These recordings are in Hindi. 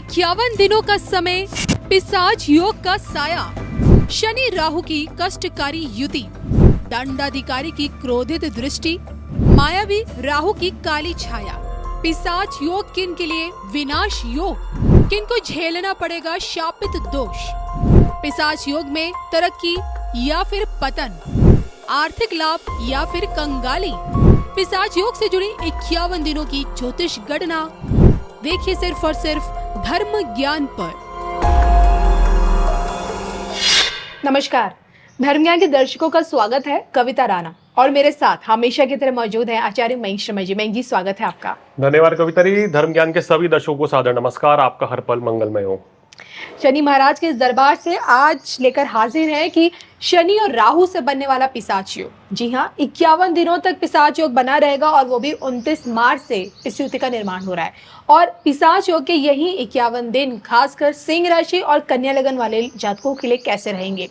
51 दिनों का समय, पिशाच योग का साया, शनि राहु की कष्टकारी युति, दंडाधिकारी की क्रोधित दृष्टि, मायावी राहु की काली छाया। पिशाच योग किन के लिए विनाश योग, किन को झेलना पड़ेगा शापित दोष। पिशाच योग में तरक्की या फिर पतन, आर्थिक लाभ या फिर कंगाली। पिशाच योग से जुड़ी 51 दिनों की ज्योतिष गणना देखिए सिर्फ और सिर्फ धर्म ज्ञान पर। नमस्कार, धर्म ज्ञान के दर्शकों का स्वागत है। कविता राणा और मेरे साथ हमेशा की तरह मौजूद है आचार्य मयंक शर्मा जी। मयंक जी, स्वागत है आपका। धन्यवाद कविता जी। धर्म ज्ञान के सभी दर्शकों को सादर नमस्कार। आपका हर पल मंगलमय हो। शनि महाराज के इस दरबार से आज लेकर हाजिर है कि शनि और राहु से बनने वाला पिशाच योग। जी हाँ, 51 दिनों तक पिशाच योग बना रहेगा और वो भी 29 मार्च से इस युति का निर्माण हो रहा है। और पिशाच योग के यही 51 दिन खासकर सिंह राशि और कन्या लगन वाले जातकों के लिए कैसे रहेंगे।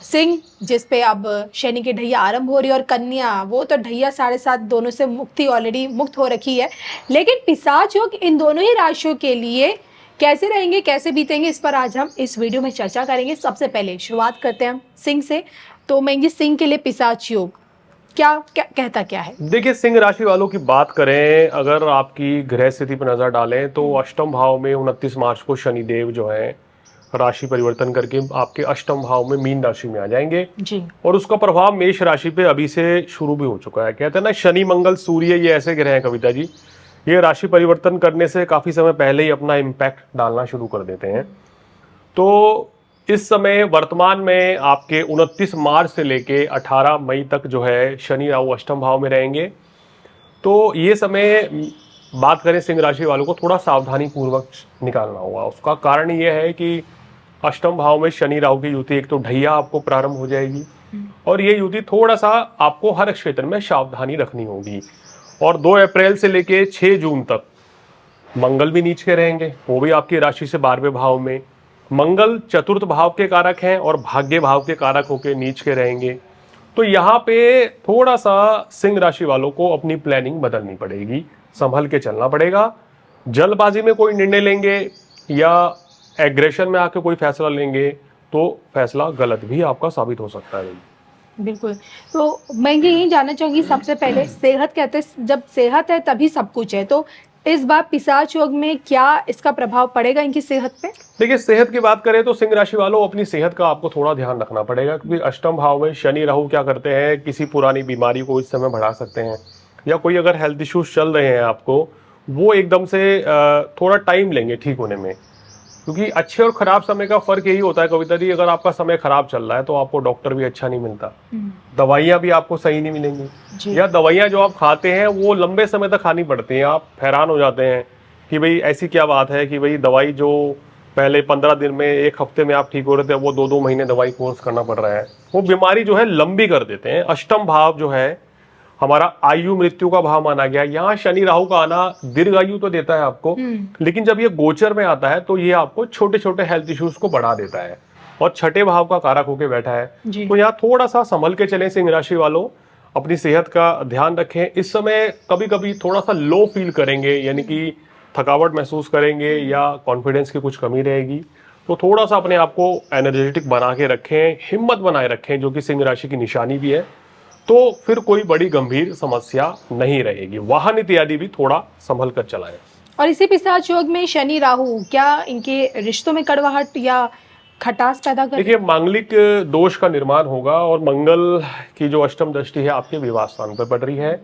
सिंह जिस पे अब शनि की ढैया आरंभ हो रही है और कन्या वो तो ढैया 7.5 दोनों से मुक्ति ऑलरेडी मुक्त हो रखी है। लेकिन पिशाच योग इन दोनों ही राशियों के लिए कैसे रहेंगे, कैसे बीतेंगे, इस पर आज हम इस वीडियो में चर्चा करेंगे। सबसे पहले शुरुआत करते हैं हम सिंह से। तो मयंक जी, सिंह के लिए पिशाच योग क्या कहता क्या है? देखिए, सिंह राशि वालों की बात करें, अगर आपकी ग्रह स्थिति पर नजर डालें तो अष्टम भाव में 29 मार्च को शनिदेव जो है राशि परिवर्तन करके आपके अष्टम भाव में मीन राशि में आ जाएंगे जी। और उसका प्रभाव मेष राशि पे अभी से शुरू भी हो चुका है। कहते हैं ना, शनि मंगल सूर्य ये ऐसे ग्रह हैं कविता जी, ये राशि परिवर्तन करने से काफी समय पहले ही अपना इम्पैक्ट डालना शुरू कर देते हैं। तो इस समय वर्तमान में आपके 29 मार्च से लेके 18 मई तक जो है शनि राहु अष्टम भाव में रहेंगे। तो ये समय बात करें सिंह राशि वालों को थोड़ा सावधानी पूर्वक निकालना होगा। उसका कारण ये है कि अष्टम भाव में शनि राहु की युति, एक तो ढैया आपको प्रारंभ हो जाएगी और ये युति थोड़ा सा आपको हर क्षेत्र में सावधानी रखनी होगी। और 2 अप्रैल से लेके 6 जून तक मंगल भी नीच के रहेंगे, वो भी आपकी राशि से 12वें भाव में। मंगल चतुर्थ भाव के कारक हैं और भाग्य भाव के कारक होके नीच के रहेंगे। तो यहाँ पे थोड़ा सा सिंह राशि वालों को अपनी प्लानिंग बदलनी पड़ेगी, संभल के चलना पड़ेगा। जल्दबाजी में कोई निर्णय लेंगे या एग्रेशन में आके कोई फैसला लेंगे तो फैसला गलत भी आपका साबित हो सकता है। बिल्कुल। तो मैं यही जानना चाहूंगी, सबसे पहले सेहत, कहते हैं जब सेहत है तभी सब कुछ है। तो इस बार पिशाच योग में क्या इसका प्रभाव पड़ेगा इनकी सेहत पे? देखिए, सेहत की बात करें तो सिंह राशि वालों अपनी सेहत का आपको थोड़ा ध्यान रखना पड़ेगा, क्योंकि अष्टम भाव में शनि राहु क्या करते हैं, किसी पुरानी बीमारी को इस समय बढ़ा सकते हैं या कोई अगर हेल्थ इश्यूज चल रहे हैं आपको, वो एकदम से थोड़ा टाइम लेंगे ठीक होने में। क्योंकि अच्छे और खराब समय का फर्क यही होता है कविता जी, अगर आपका समय खराब चल रहा है तो आपको डॉक्टर भी अच्छा नहीं मिलता, दवाइयाँ भी आपको सही नहीं मिलेंगी, या दवाइयाँ जो आप खाते हैं वो लंबे समय तक खानी पड़ती हैं। आप हैरान हो जाते हैं कि भाई ऐसी क्या बात है कि भाई दवाई जो पहले 15 दिन में 1 हफ्ते में आप ठीक हो रहे थे, वो 2-2 महीने दवाई कोर्स करना पड़ रहा है। वो बीमारी जो है लंबी कर देते हैं। अष्टम भाव जो है हमारा आयु मृत्यु का भाव माना गया। यहाँ शनि राहु का आना दीर्घ आयु तो देता है आपको, लेकिन जब ये गोचर में आता है तो ये आपको छोटे छोटे हेल्थ इश्यूज को बढ़ा देता है और छठे भाव का कारक होके बैठा है। तो यहाँ थोड़ा सा संभल के चलें सिंह राशि वालों, अपनी सेहत का ध्यान रखें। इस समय कभी कभी थोड़ा सा लो फील करेंगे, यानी कि थकावट महसूस करेंगे या कॉन्फिडेंस की कुछ कमी रहेगी। तो थोड़ा सा अपने आप को एनर्जेटिक बना के रखें, हिम्मत बनाए रखें, जो कि सिंह राशि की निशानी भी है। तो फिर कोई बड़ी गंभीर समस्या नहीं रहेगी। वाहन इत्यादि भी थोड़ा संभल कर चलाएं। और इसी पिशाच योग में शनि राहु क्या इनके रिश्तों में कड़वाहट या खटास पैदा कर? देखिए, मांगलिक दोष का निर्माण होगा और मंगल की जो अष्टम दृष्टि है आपके विवाह स्थान पर पड़ रही है।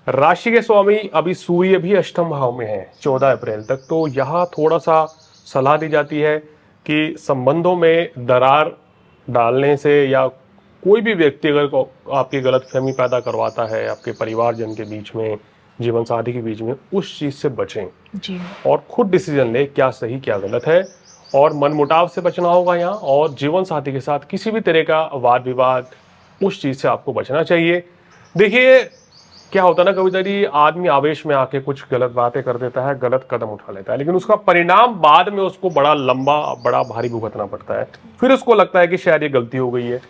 राशि के स्वामी अभी सूर्य भी अष्टम भाव में है 14 अप्रैल तक। तो यहाँ थोड़ा सा सलाह दी जाती है कि संबंधों में दरार डालने से या कोई भी व्यक्ति अगर आपकी गलतफहमी पैदा करवाता है आपके परिवारजन के बीच में, जीवन साथी के बीच में, उस चीज से बचें जी। और खुद डिसीजन ले क्या सही क्या गलत है। और मनमुटाव से बचना होगा यहाँ, और जीवन साथी के साथ किसी भी तरह का वाद विवाद, उस चीज से आपको बचना चाहिए। देखिए, क्या होता है ना कविता जी, आदमी आवेश में आके कुछ गलत बातें कर देता है, गलत कदम उठा लेता है, लेकिन उसका परिणाम बाद में उसको बड़ा लंबा बड़ा भारी भुगतना पड़ता है। फिर उसको लगता है कि शायद ये गलती हो गई है।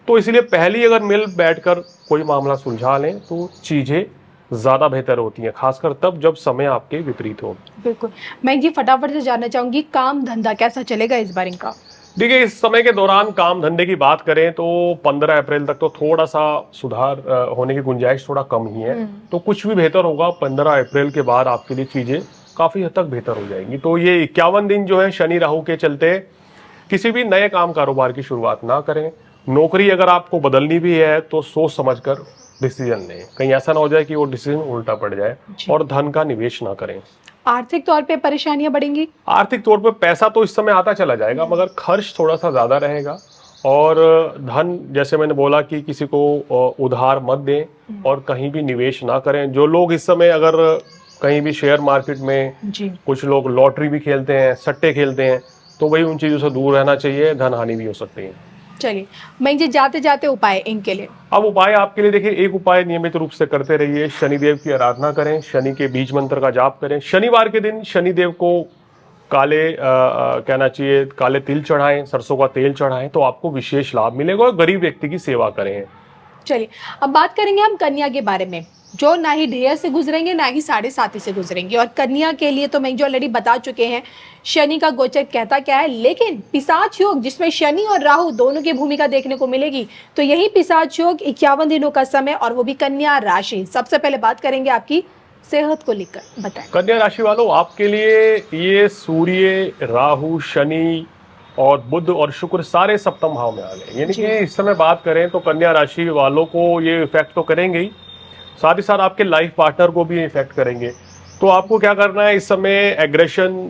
तो इसलिए पहले अगर मिल बैठकर कोई मामला सुलझा लें तो चीजें ज्यादा बेहतर होती हैं, खासकर तब जब समय आपके विपरीत हो। बिल्कुल। मैं जी फटाफट से जानना चाहूंगी, काम धंधा कैसा चलेगा इस बार इनका? देखिए, इस समय के दौरान काम धंधे की बात करें तो 15 अप्रैल तक तो थोड़ा सा सुधार होने की गुंजाइश थोड़ा कम ही है। तो कुछ भी बेहतर होगा 15 अप्रैल के बाद आपके लिए चीजें काफी हद तक बेहतर हो जाएंगी। तो ये 51 दिन जो है शनि राहु के चलते किसी भी नए काम कारोबार की शुरुआत ना करें। नौकरी अगर आपको बदलनी भी है तो सोच समझकर डिसीजन लें, कहीं ऐसा ना हो जाए कि वो डिसीजन उल्टा पड़ जाए। जी। और धन का निवेश ना करें। आर्थिक तौर पे परेशानियां बढ़ेंगी? आर्थिक तौर पे पैसा तो इस समय आता चला जाएगा, मगर खर्च थोड़ा सा ज्यादा रहेगा। और धन, जैसे मैंने बोला कि किसी को उधार मत दें और कहीं भी निवेश ना करें। जो लोग इस समय अगर कहीं भी शेयर मार्केट में, जी। कुछ लोग लॉटरी भी खेलते हैं, सट्टे खेलते हैं, तो वही उन चीजों से दूर रहना चाहिए, धन हानि भी हो सकती है। चलिए, मैं जी जाते जाते उपाय इनके लिए। अब उपाय आपके लिए देखिए, एक उपाय नियमित रूप से करते रहिए, शनिदेव की आराधना करें, शनि के बीज मंत्र का जाप करें। शनिवार के दिन शनिदेव को काले कहना चाहिए काले तिल चढ़ाएं, सरसों का तेल चढ़ाएं, तो आपको विशेष लाभ मिलेगा। और गरीब व्यक्ति की सेवा करें। चलिए, अब बात करेंगे हम कन्या के बारे में, जो ना ही ढेर से गुजरेंगे ना ही 7.5 से गुजरेंगे। और कन्या के लिए तो मैं जो ऑलरेडी बता चुके हैं शनि का गोचर कहता क्या है, लेकिन पिशाच योग जिसमें शनि और राहु दोनों की भूमिका देखने को मिलेगी, तो यही पिशाच योग 51 दिनों का समय, और वो भी कन्या राशि। सबसे पहले बात करेंगे आपकी सेहत को लेकर, बताएं। कन्या राशि वालों, आपके लिए ये सूर्य, राहु, शनि और बुध और शुक्र सारे सप्तम भाव में आ गए। यानी जी। कि इस समय बात करें तो कन्या राशि वालों को ये इफेक्ट तो करेंगे ही, साथ ही साथ आपके लाइफ पार्टनर को भी इफेक्ट करेंगे। तो आपको क्या करना है, इस समय एग्रेशन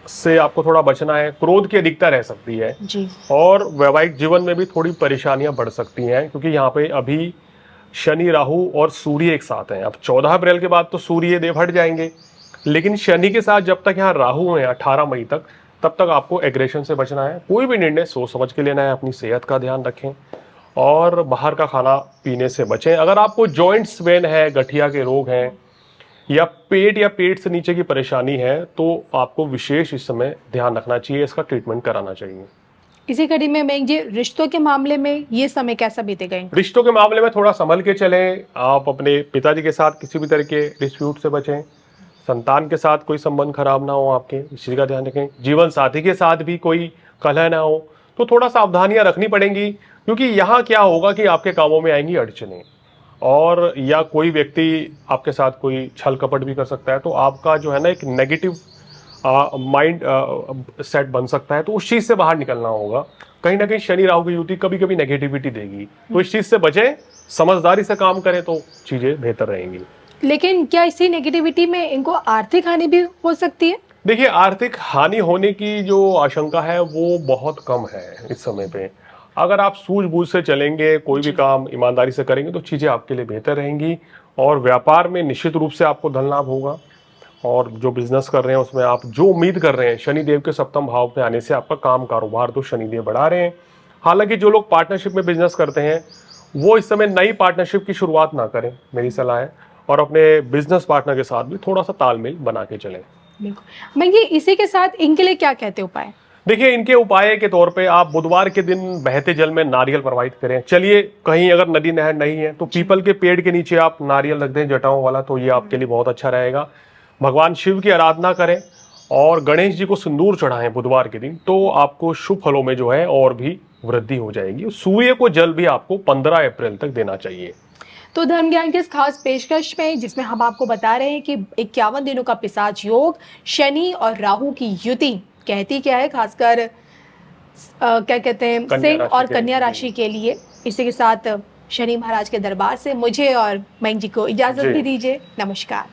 से आपको थोड़ा बचना है, क्रोध की अधिकता रह सकती है। जी। और वैवाहिक जीवन में भी थोड़ी परेशानियां बढ़ सकती हैं, क्योंकि यहाँ पे अभी शनि, राहु और सूर्य एक साथ हैं। अब 14 अप्रैल के बाद तो सूर्य देव हट जाएंगे, लेकिन शनि के साथ जब तक यहाँ राहु है 18 मई तक, तब तक आपको एग्रेशन से बचना है। कोई भी निर्णय सोच समझ के लेना है, अपनी सेहत का ध्यान रखें और बाहर का खाना पीने से बचें। अगर आपको जॉइंट्स पेन है, गठिया के रोग हैं, या पेट से नीचे की परेशानी है, तो आपको विशेष इस समय ध्यान रखना चाहिए, इसका ट्रीटमेंट कराना चाहिए। इसी कड़ी में मैं जी रिश्तों के मामले में ये समय कैसा बीतेगा इनका? रिश्तों के मामले में थोड़ा संभल के चलें। आप अपने पिताजी के साथ किसी भी तरह के डिस्प्यूट से बचें। संतान के साथ कोई संबंध खराब ना हो आपके, इस चीज का ध्यान रखें। जीवन साथी के साथ भी कोई कलह ना हो, तो थोड़ा सावधानियां रखनी पड़ेंगी, क्योंकि यहाँ क्या होगा कि आपके कामों में आएंगी अड़चनें, और या कोई व्यक्ति आपके साथ कोई छल कपट भी कर सकता है। तो आपका जो है ना एक नेगेटिव माइंड सेट बन सकता है, तो उस चीज से बाहर निकलना होगा। कहीं ना कहीं शनि राहु की युति कभी कभी नेगेटिविटी देगी, तो इस चीज से बचें, समझदारी से काम करें तो चीजें बेहतर रहेंगी। लेकिन क्या इसी नेगेटिविटी में इनको आर्थिक हानि भी हो सकती है? देखिए, आर्थिक हानि होने की जो आशंका है वो बहुत कम है इस समय पे। अगर आप सूझबूझ से चलेंगे, कोई भी काम ईमानदारी से करेंगे, तो चीजें आपके लिए बेहतर रहेंगी। और व्यापार में निश्चित रूप से आपको धन लाभ होगा। और जो बिजनेस कर रहे हैं उसमें आप जो उम्मीद कर रहे हैं, शनिदेव के सप्तम भाव में आने से आपका काम कारोबार तो शनिदेव बढ़ा रहे हैं। हालांकि जो लोग पार्टनरशिप में बिजनेस करते हैं वो इस समय नई पार्टनरशिप की शुरुआत ना करें, मेरी सलाह है। और अपने बिजनेस पार्टनर के साथ भी थोड़ा सा तालमेल बना के चलें। बिल्कुल। मैं ये इसी के साथ इनके लिए क्या कहते उपाय? देखिए, इनके उपाय के तौर पे आप बुधवार के दिन बहते जल में नारियल प्रवाहित करें। चलिए, कहीं अगर नदी नहर नहीं है तो पीपल के पेड़ के नीचे आप नारियल रख दें जटाओं वाला, तो ये आपके लिए बहुत अच्छा रहेगा। भगवान शिव की आराधना करें और गणेश जी को सिंदूर चढ़ाएं बुधवार के दिन, तो आपको शुभ फलों में जो है और भी वृद्धि हो जाएगी। सूर्य को जल भी आपको 15 अप्रैल तक देना चाहिए। तो धर्म ज्ञान के इस खास पेशकश में, जिसमें हम आपको बता रहे हैं कि 51 दिनों का पिशाच योग, शनि और राहु की युति कहती क्या है, खासकर क्या कहते हैं सिंह और कन्या राशि के लिए। इसी के साथ शनि महाराज के दरबार से मुझे और मैं जी को इजाजत भी दीजिए। नमस्कार।